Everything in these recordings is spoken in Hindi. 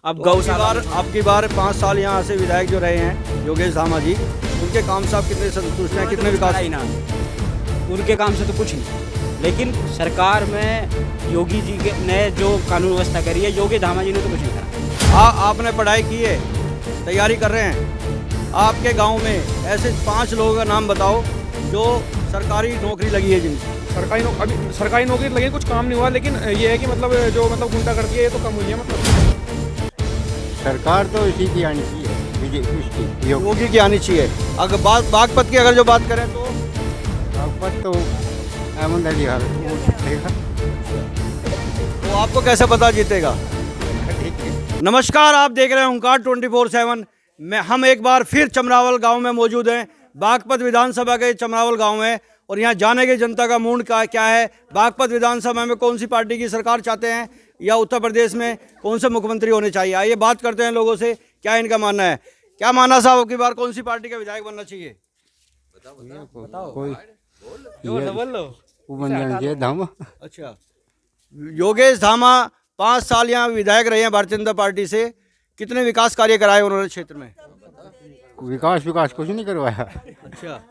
अब तो गौशाला अब की बार 5 साल यहाँ से विधायक जो रहे हैं योगेश धामा जी, उनके काम से आप कितने संतुष्ट हैं, कितने विकास? ही ना, उनके काम से तो कुछ नहीं, लेकिन सरकार में योगी जी के ने जो कानून व्यवस्था करी है, योगी धामा जी ने तो कुछ नहीं करा। आपने पढ़ाई की है, तैयारी कर रहे हैं, आपके गांव में ऐसे 5 लोगों का नाम बताओ जो सरकारी नौकरी लगी है जिनकी। अभी सरकारी नौकरी लगी, कुछ काम नहीं हुआ, लेकिन ये है कि मतलब जो मतलब गुंडा करती है ये तो कम हुई है। मतलब सरकार तो इसी की आनी चाहिए, इसकी योगी की आनी चाहिए। अगर बागपत की अगर जो बात करें तो बागपत तो अहमद अली हर वो जीतेगा। तो आपको कैसे पता जीतेगा? ठीक है। नमस्कार, आप देख रहे हैं ओंकार 24/7 में। हम एक बार फिर चमरावल गांव में मौजूद हैं, बागपत विधानसभा के चमरावल गांव में, और यहाँ जाने की जनता का मूड क्या है, बागपत विधानसभा में कौन सी पार्टी की सरकार चाहते हैं या उत्तर प्रदेश में कौन से मुख्यमंत्री होने चाहिए। आइए बात करते हैं लोगों से, क्या इनका मानना है। क्या मानना साहब, अब की बार कौन सी पार्टी का विधायक बनना चाहिए? कोई बोल लो। वो बन जाना चाहिए धामा। अच्छा, योगेश धामा 5 साल यहाँ विधायक रहे हैं भारतीय जनता पार्टी से, कितने विकास कार्य कराए उन्होंने क्षेत्र में? विकास कुछ नहीं करवाया। अच्छा,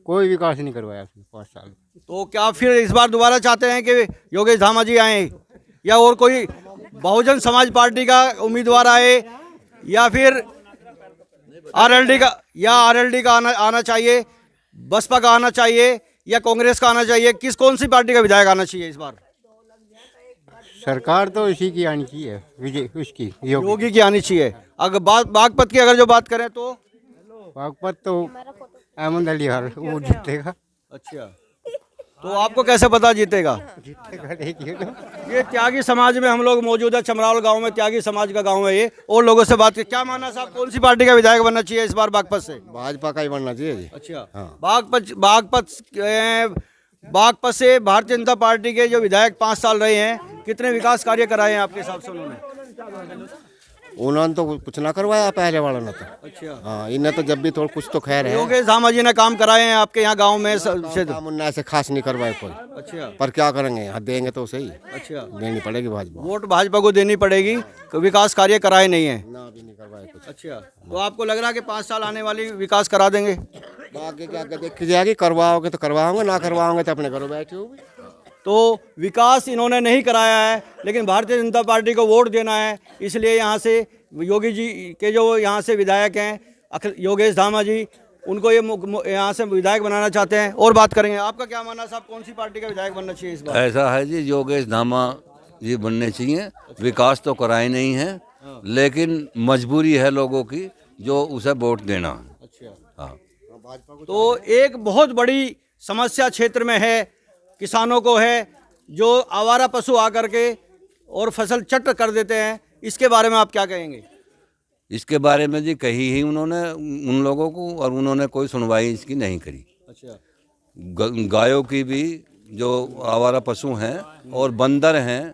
कोई विकास नहीं करवाया उसने 5 साल। तो क्या फिर इस बार दोबारा चाहते हैं कि योगेश धामा जी आए, या और कोई बहुजन समाज पार्टी का उम्मीदवार आए, या फिर आरएलडी का आना चाहिए, बसपा का आना चाहिए, या कांग्रेस का आना चाहिए? कौन सी पार्टी का विधायक आना चाहिए इस बार? सरकार तो इसी की आनी चाहिए, उसकी योगी की आनी चाहिए। अगर बागपत की अगर जो बात करें तो बागपत तो अहमद अली हर वो जीतेगा। अच्छा, तो आपको कैसे पता जीतेगा? जीतेगा। ये त्यागी समाज में हम लोग मौजूद है, चमरावल गांव में, त्यागी समाज का गांव है ये। और लोगों से बात क्या मानना साहब, कौन सी पार्टी का विधायक बनना चाहिए इस बार बागपत से? भाजपा का ही बनना चाहिए जी। अच्छा, हाँ। बागपत से भारतीय जनता पार्टी के जो विधायक 5 साल रहे हैं, कितने विकास कार्य कराए हैं आपके हिसाब से उन्होंने तो कुछ ना करवाया पहले वाला ने तो। अच्छा, हाँ, इन्हें तो जब भी थोड़ा कुछ तो खैर है। योगेश धामा जी ने काम कराए हैं आपके यहाँ गांव में काम उन्हें ऐसे खास नहीं करवाए कोई। अच्छा, पर क्या करेंगे, यहाँ देंगे तो सही। अच्छा, देनी पड़ेगी भाजपा। वोट भाजपा को देनी पड़ेगी, विकास कार्य कराए नहीं है। ना भी नहीं करवाए कुछ। अच्छा, तो आपको लग रहा है कि 5 साल आने वाली विकास करा देंगे? आगे क्या देखी जाएगी, करवाओगे तो करवाओगे, ना करवाओगे तो अपने घरों बैठे होगे। तो विकास इन्होंने नहीं कराया है, लेकिन भारतीय जनता पार्टी को वोट देना है, इसलिए यहाँ से योगी जी के जो यहाँ से विधायक हैं योगेश धामा जी, उनको ये यहाँ से विधायक बनाना चाहते हैं। और बात करेंगे, आपका क्या मानना साहब, कौन सी पार्टी का विधायक बनना चाहिए इस बार? ऐसा है जी, योगेश धामा जी बनने चाहिए। विकास तो कराए नहीं है, लेकिन मजबूरी है लोगों की जो उसे वोट देना। अच्छा, हाँ, तो एक बहुत बड़ी समस्या क्षेत्र में है, किसानों को है, जो आवारा पशु आकर के और फसल चट कर देते हैं, इसके बारे में आप क्या कहेंगे? इसके बारे में जी कही ही उन्होंने उन लोगों को, और उन्होंने कोई सुनवाई इसकी नहीं करी। अच्छा, गायों की भी जो आवारा पशु हैं और बंदर हैं,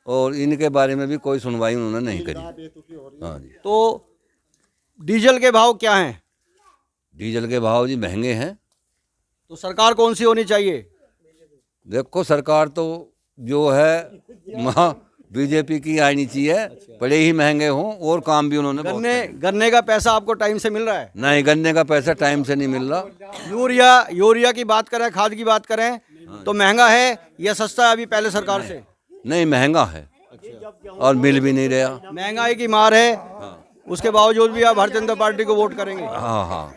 और इनके बारे में भी कोई सुनवाई उन्होंने नहीं करी। हाँ जी। तो डीजल के भाव क्या हैं? डीजल के भाव जी महंगे हैं। तो सरकार कौन सी होनी चाहिए? देखो, सरकार तो जो है बीजेपी की आनी चाहिए। बड़े ही महंगे हों और काम भी उन्होंने बहुत गन्ने का पैसा आपको टाइम से मिल रहा है? नहीं, गन्ने का पैसा टाइम से नहीं मिल रहा। यूरिया की बात करें, खाद की बात करें, तो महंगा है या सस्ता है अभी पहले सरकार से? नहीं, महंगा है और मिल भी नहीं रहा। महंगाई की मार है, उसके बावजूद भी आप भारतीय जनता पार्टी को वोट करेंगे? हाँ हाँ,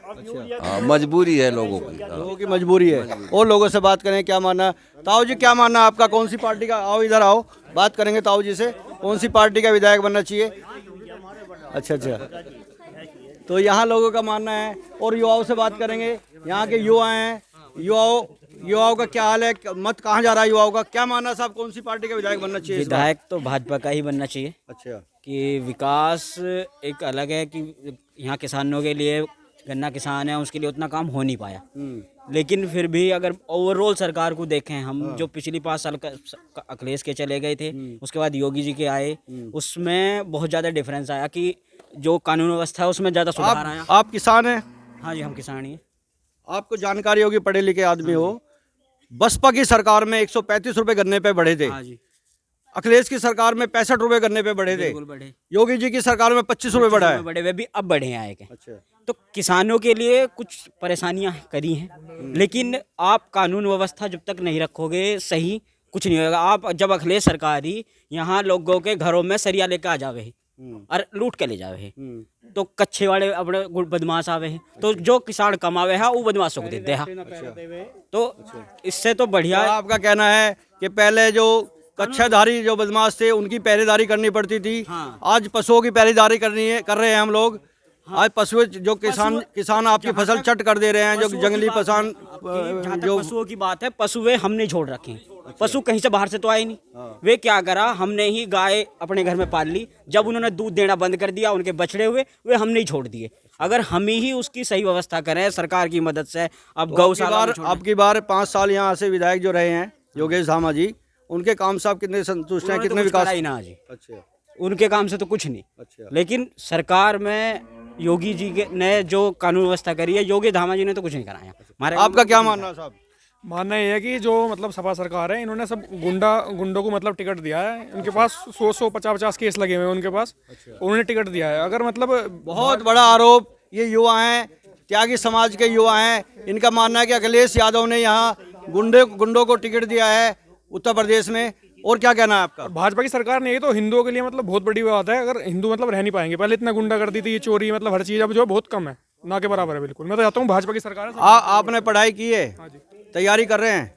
हाँ, मजबूरी है लोगों की। लोगों की मजबूरी है। और लोगों से बात करें, क्या मानना है? ताऊ जी, क्या मानना है आपका, कौन सी पार्टी का? आओ इधर आओ, बात करेंगे ताऊ जी से, कौन सी पार्टी का विधायक बनना चाहिए? अच्छा, तो यहाँ लोगों का मानना है। और युवाओं से बात करेंगे, यहाँ के युवा हैं, युवाओं का क्या हाल है, मत कहाँ जा रहा है युवाओं का? क्या मानना साहब, कौन सी पार्टी का विधायक बनना चाहिए? विधायक तो भाजपा का ही बनना चाहिए। अच्छा, कि विकास एक अलग है कि यहाँ किसानों के लिए, गन्ना किसान है उसके लिए उतना काम हो नहीं पाया, लेकिन फिर भी अगर ओवरऑल सरकार को देखें हम, जो पिछली 5 साल का अखिलेश के चले गए थे, उसके बाद योगी जी के आए, उसमें बहुत ज़्यादा डिफरेंस आया कि जो कानून व्यवस्था है उसमें ज़्यादा सुधार आया। आप किसान हैं? हाँ जी, हम किसान ही हैं। आपको जानकारी होगी, पढ़े लिखे आदमी हो। बसपा की सरकार में 135 रुपए गन्ने पे बढ़े थे। हाँ जी। अखिलेश की सरकार में 65 रुपए गन्ने पे बढ़े थे, बिल्कुल बढ़े। योगी जी की सरकार में 25 रुपए बढ़ा है। बड़े हुए भी अब बढ़े हैं आए के। अच्छा। तो किसानों के लिए कुछ परेशानियां करी हैं, लेकिन आप कानून व्यवस्था जब तक नहीं रखोगे सही, कुछ नहीं होगा। आप जब अखिलेश सरकार ही यहाँ लोगों के घरों में सरिया लेके आ जावे और लूट के ले जावे, तो कच्चे वाले अपने बदमाश आवे हैं, तो जो किसान कमावे है वो बदमाशों को देते हैं। तो इससे तो बढ़िया तो आपका कहना है कि पहले जो कच्छाधारी जो बदमाश थे उनकी पहरेदारी करनी पड़ती थी, हाँ। आज पशुओं की पहरेदारी कर रहे हैं हम लोग। आज पशु जो किसान आपकी फसल चट कर दे रहे हैं, जो जंगली किसान जहाँ तक जो पशुओं की बात है, पशु वे हमने छोड़ रखे हैं। पशु कहीं से बाहर से तो आए नहीं। वे क्या करा, हमने ही गाय अपने घर में पाल ली। जब उन्होंने दूध देना बंद कर दिया, उनके बछड़े हुए, वे हमने ही छोड़ दिए। अगर हम ही उसकी सही व्यवस्था करें सरकार की मदद से, अब गौशाला में छोड़ दें। अब की बार 5 साल यहाँ से विधायक जो रहे हैं योगेश धामा जी, उनके काम से आप कितने संतुष्ट हैं, उन्होंने कितने तो कुछ विकास? करा ही ना जी। अच्छा उनके काम से तो कुछ नहीं। अच्छा। लेकिन सरकार में योगी जी के ने जो कानून व्यवस्था करी है, योगी धामा जी ने तो कुछ नहीं कराया हमारे। आपका क्या मानना है साहब? मानना ये है कि जो मतलब सपा सरकार है, इन्होंने सब गुंडों को मतलब टिकट दिया है। उनके पास 100-150 केस लगे हुए हैं उनके पास, उन्होंने टिकट दिया है। अगर मतलब बहुत बड़ा आरोप, ये युवा हैं, त्यागी समाज के युवा हैं, इनका मानना है कि अखिलेश यादव ने यहाँ गुंडों को टिकट दिया है उत्तर प्रदेश में। और क्या कहना है आपका? भाजपा की सरकार ने, ये तो हिंदुओं के लिए मतलब बहुत बड़ी बात है। अगर हिंदू मतलब रह नहीं पाएंगे, पहले इतना गुंडा कर दी थी, चोरी मतलब हर चीज़ अब जो है बहुत कम है, ना के बराबर है बिल्कुल। मैं तो चाहता हूँ भाजपा की सरकार है। आपने पढ़ाई की है, तैयारी कर रहे हैं,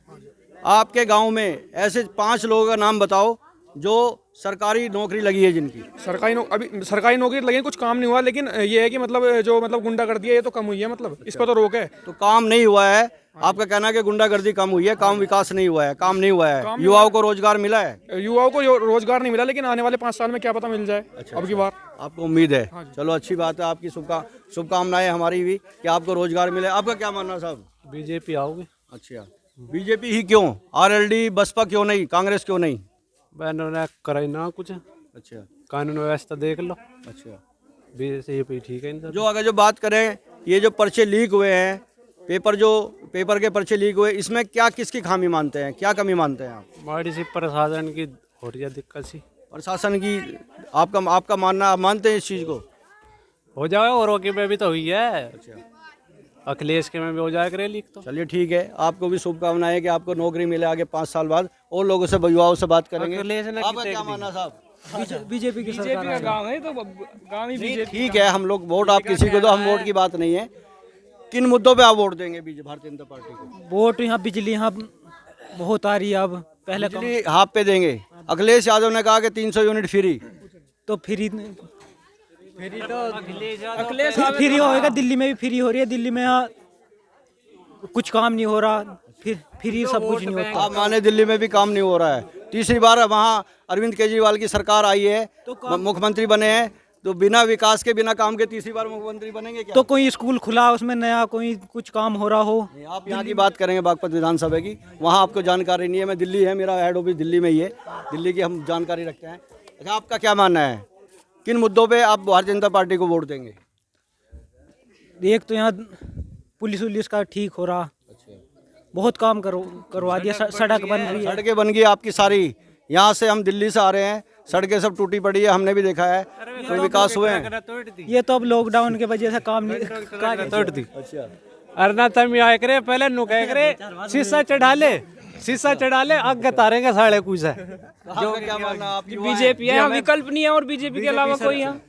आपके गांव में ऐसे 5 लोगों का नाम बताओ जो सरकारी नौकरी लगी है जिनकी। अभी सरकारी नौकरी लगी, कुछ काम नहीं हुआ। लेकिन ये है कि मतलब जो मतलब गुंडा कर दिया, ये तो कम हुई है, मतलब इस पर तो रोक है। तो काम नहीं हुआ है, आपका कहना है कि गुंडागर्दी कम हुई है, काम विकास नहीं हुआ है, काम नहीं हुआ है, युवाओं को रोजगार मिला है? युवाओं को रोजगार नहीं मिला, लेकिन आने वाले 5 साल में क्या पता मिल जाए। अब की बार आपको उम्मीद है? चलो अच्छी बात है, आपकी शुभकामनाएं हमारी भी कि आपको रोजगार मिले। आपका क्या मानना साहब? बीजेपी आओगे। अच्छा, बीजेपी ही क्यों? आरएलडी बसपा क्यों नहीं, कांग्रेस क्यों नहीं? उन्होंने कराई ना कुछ। अच्छा कानून व्यवस्था देख लो। अच्छा। बीजेपी ठीक है इधर। जो अगर जो बात करें, ये जो पर्चे लीक हुए हैं, पेपर के पर्चे लीक हुए, इसमें क्या किसकी खामी मानते हैं, क्या कमी मानते हैं आप? हमारी सी प्रशासन की हो रही है दिक्कत सी। प्रशासन की आपका मानना, आप मानते हैं इस चीज़ को? हो जाए, औरों के में भी तो हुई है। अखिलेश के में भी हो जाए करे लीक तो। चलिए ठीक है, आपको भी शुभकामनाएं कि आपको नौकरी मिले आगे 5 साल बाद। और लोगों से, युवाओं से बात करेंगे। आपका क्या मानना साहब? बीजेपी का गाँव है तो गाँव ही बीजेपी। ठीक है, हम लोग वोट आप किसी को दो, हम वोट की बात नहीं है। किन मुद्दों पे आप वोट देंगे भारतीय जनता पार्टी को? वोट यहाँ बिजली यहाँ बहुत आ रही है। अब पहले बिजली हाफ पे देंगे। अखिलेश यादव ने कहा कि 300 यूनिट फ्री, तो फ्री फ्री होएगा। दिल्ली में भी फ्री हो रही है। दिल्ली में यहाँ कुछ काम नहीं हो रहा, फिर फ्री सब कुछ नहीं होता। आप माने दिल्ली में भी काम नहीं हो रहा है। तीसरी बार वहाँ अरविंद केजरीवाल की सरकार आई है, मुख्यमंत्री बने हैं, तो बिना विकास के, बिना काम के तीसरी बार मुख्यमंत्री बनेंगे क्या? तो कोई स्कूल खुला उसमें नया, कोई कुछ काम हो रहा हो। आप यहाँ की बात करेंगे बागपत विधानसभा की, वहाँ आपको जानकारी नहीं है। मैं दिल्ली है, मेरा हेड ऑफिस दिल्ली में ही है, दिल्ली की हम जानकारी रखते हैं। अच्छा, आपका क्या मानना है, किन मुद्दों पे आप भारतीय जनता पार्टी को वोट देंगे? एक तो यहाँ पुलिस का ठीक हो रहा, बहुत काम करवा दिया। सड़क बन रही है। सड़कें बन गई आपकी सारी। यहाँ से हम दिल्ली से आ रहे हैं, सड़कें सब टूटी पड़ी है, हमने भी देखा है। कोई विकास हुए हैं? ये तो अब लॉकडाउन के वजह से काम नहीं तोड़ दी। अच्छा, अरना तम आए करे, पहले नु कह करे शीशा चढ़ा ले आग तारेंगे साढ़े कुछ है। जो क्या मानना आपकी? बीजेपी है, विकल्प नहीं है और बीजेपी के अलावा कोई यहाँ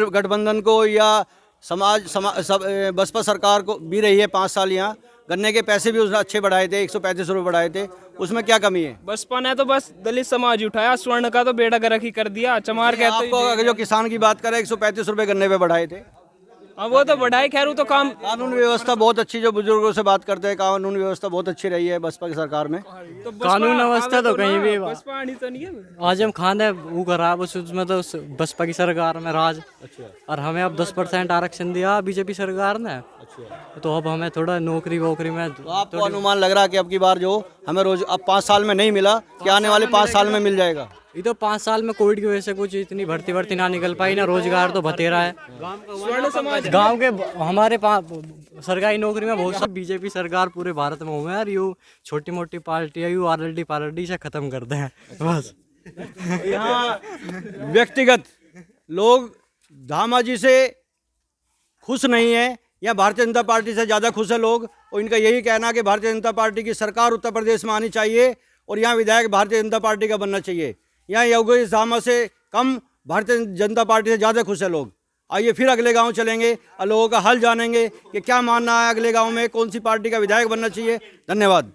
गठबंधन को या बसपा सरकार को भी रही है 5 साल यहाँ। गन्ने के पैसे भी उसने अच्छे बढ़ाए थे, 135 रुपये बढ़ाए थे, उसमें क्या कमी है? बसपा ने तो बस दलित समाज उठाया, स्वर्ण का तो बेड़ा गर्क ही कर दिया। चमार कहते आपको अगर जो किसान की बात करें, 135 रुपये गन्ने पे बढ़ाए थे। हाँ वो तो बढ़ाई, खैर वो तो काम। कानून व्यवस्था बहुत अच्छी, जो बुजुर्गों से बात करते हैं, कानून व्यवस्था बहुत अच्छी रही है बसपा की सरकार में। तो कानून व्यवस्था तो कहीं भी बसपा आनी तो नहीं है। आजम खान है वो करा, उसमें तो बसपा की सरकार में राज। और हमें अब 10% आरक्षण दिया बीजेपी सरकार ने। तो अब हमें थोड़ा नौकरी वोकरी में। तो आपको अनुमान लग रहा है कि अब की बार जो हमें रोज अब 5 साल में नहीं मिला, क्या आने वाले 5 साल में मिल जाएगा? ये तो 5 साल में कोविड की वजह से कुछ इतनी भर्ती ना निकल पाई, ना रोजगार तो बतेरा है। गांव के हमारे सरकारी नौकरी में बहुत सारी बीजेपी सरकार पूरे भारत में हुए हैं यार। यू छोटी मोटी पार्टी है, यू आरएलडी पार्टी से खत्म करते हैं बस। यहाँ व्यक्तिगत लोग धामा जी से खुश नहीं है या भारतीय जनता पार्टी से ज़्यादा खुश है लोग, और इनका यही कहना है कि भारतीय जनता पार्टी की सरकार उत्तर प्रदेश में आनी चाहिए और यहाँ विधायक भारतीय जनता पार्टी का बनना चाहिए। यहाँ योगेश धामा से कम भारतीय जनता पार्टी से ज़्यादा खुश है लोग। आइए फिर अगले गांव चलेंगे और लोगों का हाल जानेंगे कि क्या मानना है, अगले गांव में कौन सी पार्टी का विधायक बनना चाहिए। धन्यवाद।